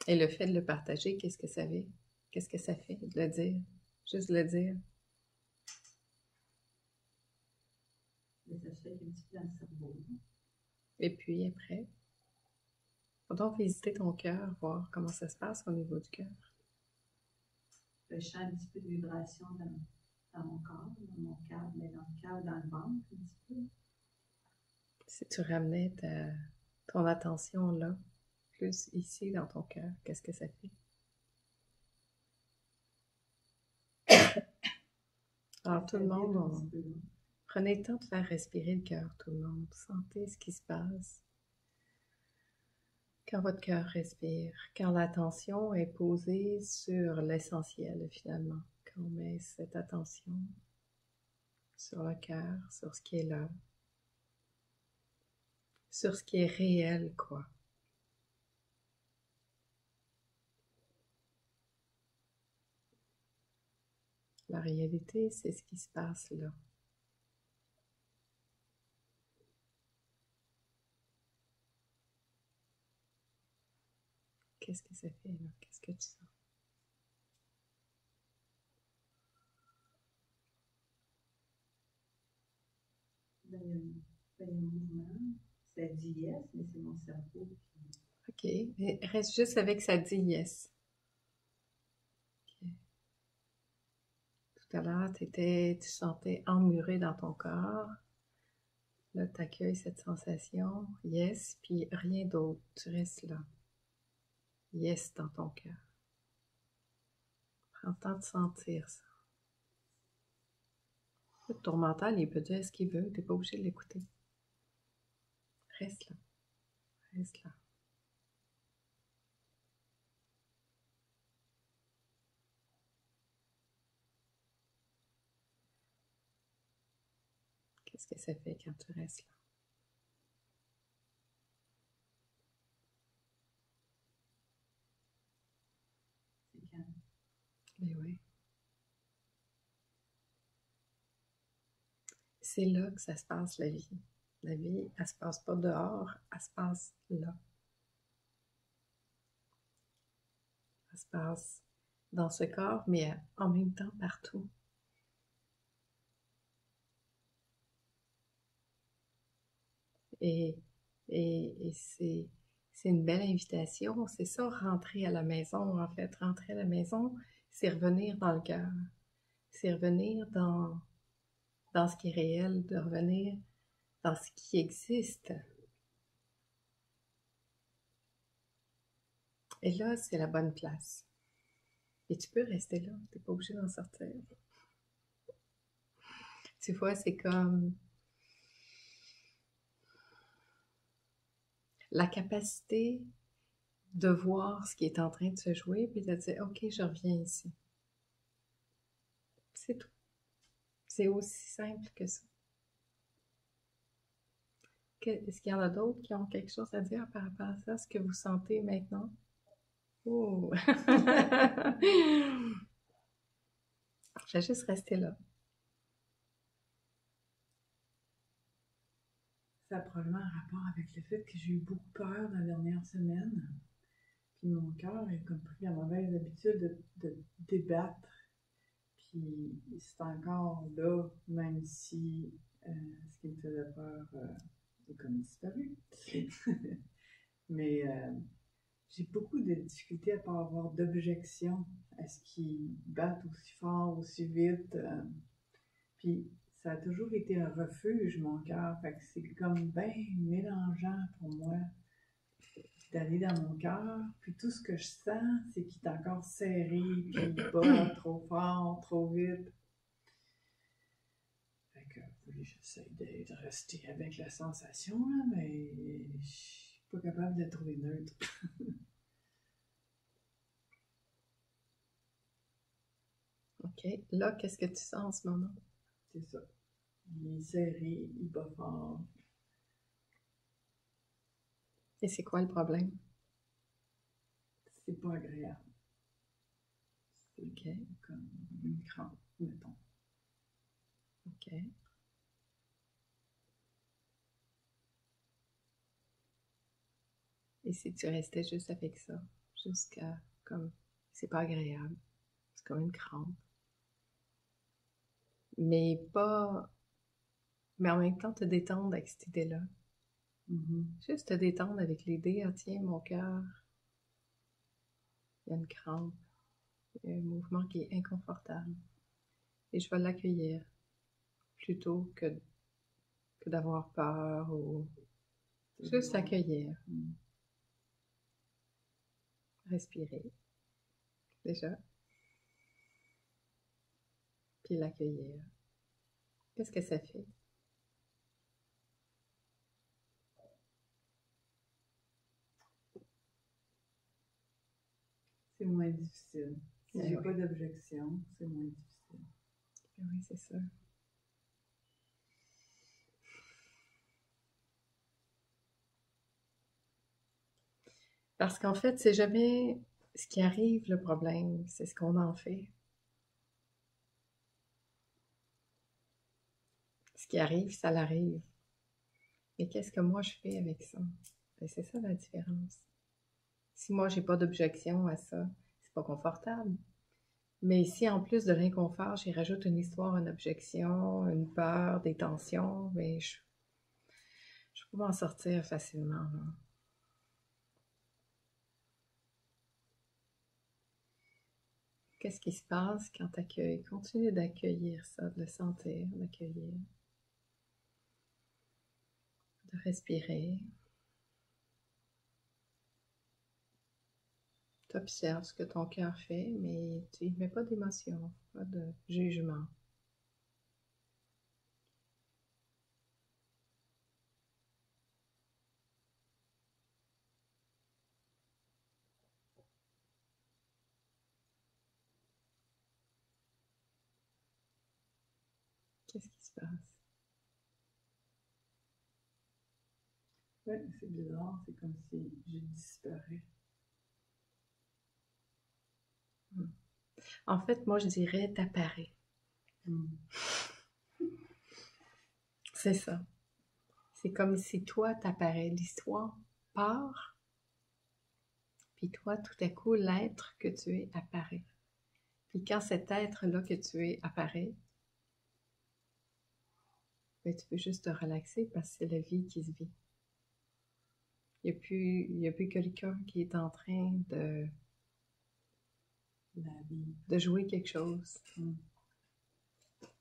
Et le fait de le partager, qu'est-ce que ça fait? Qu'est-ce que ça fait de le dire? Juste de le dire. Mais ça se fait un petit peu dans le cerveau. Et puis après, faut donc visiter ton cœur, voir comment ça se passe au niveau du cœur. Je sens un petit peu de vibration dans mon corps, dans mon cœur, mais dans le cœur, dans le ventre, un petit peu. Si tu ramenais ton attention là, plus ici dans ton cœur, qu'est-ce que ça fait? Alors tout le monde, prenez le temps de faire respirer le cœur, tout le monde. Sentez ce qui se passe. Quand votre cœur respire, quand l'attention est posée sur l'essentiel finalement, quand on met cette attention sur le cœur, sur ce qui est là, sur ce qui est réel, quoi. La réalité, c'est ce qui se passe là. Qu'est-ce que ça fait là? Qu'est-ce que tu sens? Il y a un mouvement. Ça dit yes, mais c'est mon cerveau qui... OK. Mais reste juste avec ça dit yes. Okay. Tout à l'heure, tu sentais emmuré dans ton corps. Là, tu accueilles cette sensation. Yes, puis rien d'autre. Tu restes là. Yes dans ton cœur. Prends le temps de sentir ça. Ton mental, il peut dire ce qu'il veut. Tu n'es pas obligé de l'écouter. Reste là. Reste là. Qu'est-ce que ça fait quand tu restes là? C'est calme. Mais oui. C'est là que ça se passe, la vie. La vie, elle se passe pas dehors, elle se passe là. Elle se passe dans ce corps, mais en même temps partout. Et c'est une belle invitation. C'est ça, rentrer à la maison, en fait. Rentrer à la maison, c'est revenir dans le cœur. C'est revenir dans ce qui est réel, de revenir dans ce qui existe. Et là, c'est la bonne place. Et tu peux rester là, tu n'es pas obligé d'en sortir. Tu vois, c'est comme la capacité de voir ce qui est en train de se jouer, puis de dire, OK, je reviens ici. C'est tout. C'est aussi simple que ça. Est-ce qu'il y en a d'autres qui ont quelque chose à dire par rapport à ça, ce que vous sentez maintenant? Oh! Je vais juste rester là. Ça a probablement un rapport avec le fait que j'ai eu beaucoup peur la dernière semaine. Puis mon cœur a comme pris la mauvaise habitude de débattre. Puis c'est encore là, même si ce qui me faisait peur est comme disparu. Mais j'ai beaucoup de difficultés à ne pas avoir d'objection à ce qu'ils battent aussi fort, aussi vite. Puis ça a toujours été un refuge, mon cœur. Fait que c'est comme bien mélangeant pour moi d'aller dans mon cœur. Puis tout ce que je sens, c'est qu'il est encore serré, puis il bat trop fort, trop vite. Fait que j'essaie de rester avec la sensation, là, mais je suis pas capable de la trouver neutre. OK. Là, qu'est-ce que tu sens en ce moment? C'est ça. Il est serré, il bat fort. Et c'est quoi le problème? C'est pas agréable. C'est OK. comme une crampe, mettons. OK. Et si tu restais juste avec ça, jusqu'à comme, c'est pas agréable, c'est comme une crampe. Mais en même temps te détendre avec cette idée-là. Juste te détendre avec l'idée, ah tiens, mon cœur, il y a une crampe, il y a un mouvement qui est inconfortable. Et je vais l'accueillir plutôt que d'avoir peur ou juste l'accueillir. Respirer, déjà. Puis l'accueillir. Qu'est-ce que ça fait? C'est moins difficile. Si Eh j'ai oui. pas d'objection, c'est moins difficile. Oui, c'est ça. Parce qu'en fait, c'est jamais ce qui arrive le problème, c'est ce qu'on en fait. Ce qui arrive, ça l'arrive. Mais qu'est-ce que moi je fais avec ça? Ben, c'est ça la différence. Si moi j'ai pas d'objection à ça, c'est pas confortable. Mais si en plus de l'inconfort, j'y rajoute une histoire, une objection, une peur, des tensions, ben je peux m'en sortir facilement, là. Qu'est-ce qui se passe quand tu accueilles? Continue d'accueillir ça, de le sentir, d'accueillir, de respirer. Tu observes ce que ton cœur fait, mais tu n'y mets pas d'émotion, pas de jugement. Qu'est-ce qui se passe? Oui, c'est bizarre, c'est comme si je disparais. En fait, moi, je dirais t'apparaît. C'est ça. C'est comme si toi, t'apparais. L'histoire part, puis toi, tout à coup, l'être que tu es apparaît. Puis quand cet être-là que tu es apparaît, ben, tu peux juste te relaxer parce que c'est la vie qui se vit. Il n'y a plus quelqu'un qui est en train de jouer quelque chose. Il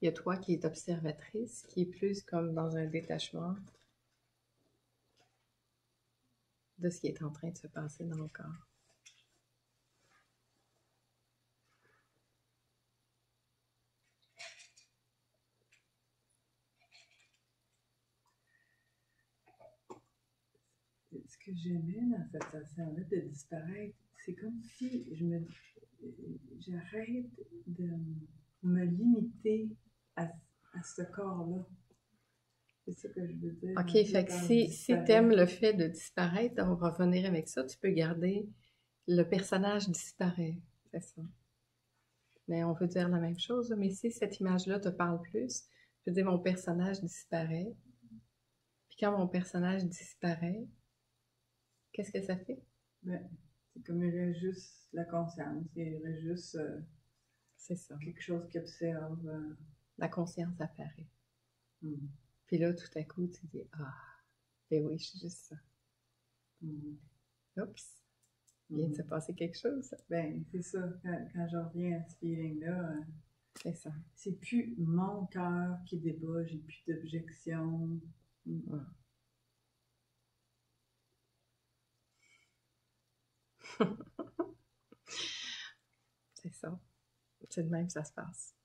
y a toi qui es observatrice, qui est plus comme dans un détachement de ce qui est en train de se passer dans le corps. Ce que j'aimais dans cette sensation-là de disparaître, c'est comme si j'arrête de me limiter à ce corps-là. C'est ça que je veux dire. OK, fait que si tu aimes le fait de disparaître, on va revenir avec ça, tu peux garder le personnage disparaît, c'est ça. Mais on veut dire la même chose, mais si cette image-là te parle plus, je veux dire mon personnage disparaît. Puis quand mon personnage disparaît, qu'est-ce que ça fait? Ben, c'est comme il y aurait juste la conscience, il y aurait juste c'est ça. Quelque chose qui observe. La conscience apparaît. Puis là, tout à coup, tu dis, ah, ben oui, je suis juste ça. Oups, il vient de se passer quelque chose. Ben, c'est ça, quand je reviens à ce feeling-là, c'est ça. C'est plus mon cœur qui débat, j'ai plus d'objection. C'est ça. C'est de même que ça se passe.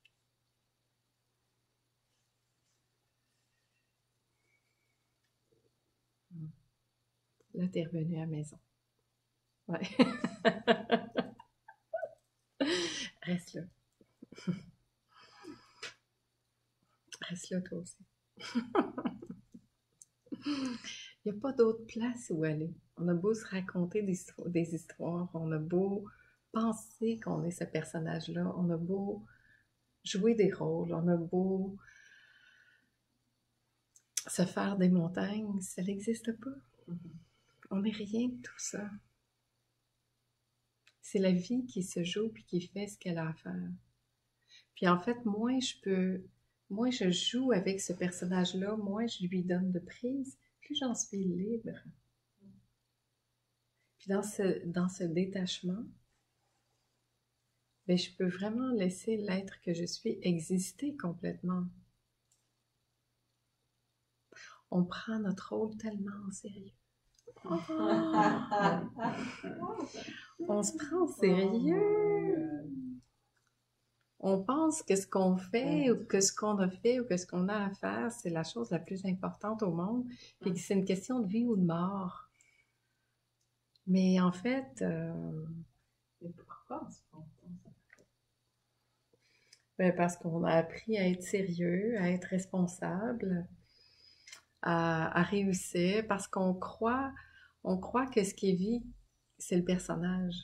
Là, t'es revenu à la maison. Ouais. Reste là. Reste là, toi aussi. Il n'y a pas d'autre place où aller. On a beau se raconter des histoires, on a beau penser qu'on est ce personnage-là, on a beau jouer des rôles, on a beau se faire des montagnes, ça n'existe pas. On n'est rien de tout ça. C'est la vie qui se joue puis qui fait ce qu'elle a à faire. Puis en fait, moins je joue avec ce personnage-là, moins je lui donne de prise, plus j'en suis libre. Puis dans ce détachement, ben, je peux vraiment laisser l'être que je suis exister complètement. On prend notre rôle tellement au sérieux. On se prend au sérieux. On pense que ce qu'on fait ou que ce qu'on a fait ou que ce qu'on a à faire, c'est la chose la plus importante au monde, puis que c'est une question de vie ou de mort. Mais en fait... Mais pourquoi on se prend ça? Ben parce qu'on a appris à être sérieux, à être responsable, à réussir, parce qu'on croit que ce qui est vie, c'est le personnage.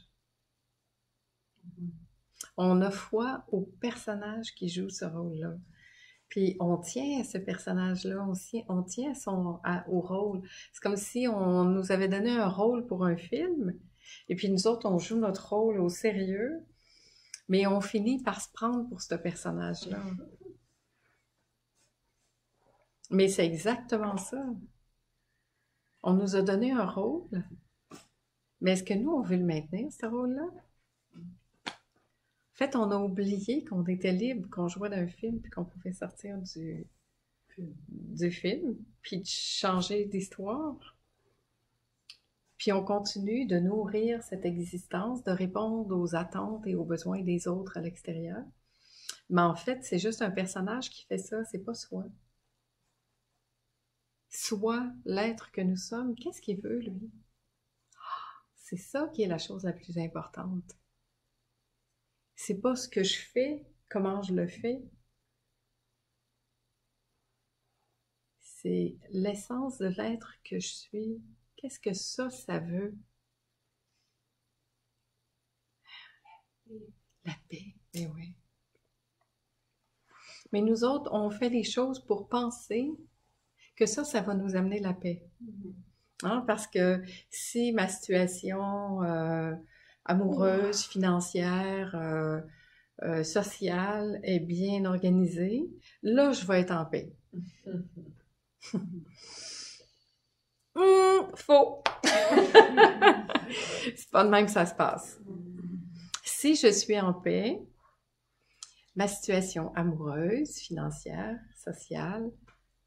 On a foi au personnage qui joue ce rôle-là. Puis on tient à ce personnage-là, on tient au rôle. C'est comme si on nous avait donné un rôle pour un film, et puis nous autres, on joue notre rôle au sérieux, mais on finit par se prendre pour ce personnage-là. Mais c'est exactement ça. On nous a donné un rôle, mais est-ce que nous, on veut le maintenir, ce rôle-là? En fait, on a oublié qu'on était libre, qu'on jouait dans un film, puis qu'on pouvait sortir du film, puis de changer d'histoire. Puis on continue de nourrir cette existence, de répondre aux attentes et aux besoins des autres à l'extérieur. Mais en fait, c'est juste un personnage qui fait ça, c'est pas soi. Soi, l'être que nous sommes, qu'est-ce qu'il veut, lui? C'est ça qui est la chose la plus importante. C'est pas ce que je fais, comment je le fais. C'est l'essence de l'être que je suis. Qu'est-ce que ça veut? La paix, mais oui. Mais nous autres, on fait les choses pour penser que ça va nous amener la paix. Hein? Parce que si ma situation amoureuse, financière, sociale est bien organisée, là, je vais être en paix. Faux! C'est pas de même que ça se passe. Si je suis en paix, ma situation amoureuse, financière, sociale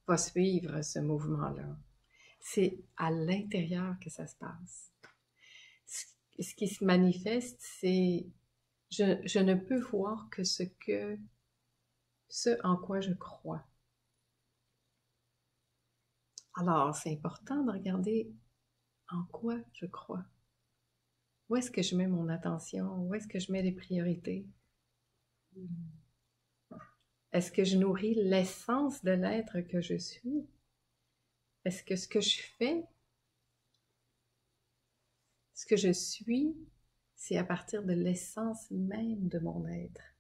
va suivre ce mouvement-là. C'est à l'intérieur que ça se passe. Ce qui se manifeste, c'est je ne peux voir que ce en quoi je crois. Alors, c'est important de regarder en quoi je crois. Où est-ce que je mets mon attention? Où est-ce que je mets les priorités? Est-ce que je nourris l'essence de l'être que je suis? Est-ce que ce que je fais, ce que je suis, c'est à partir de l'essence même de mon être?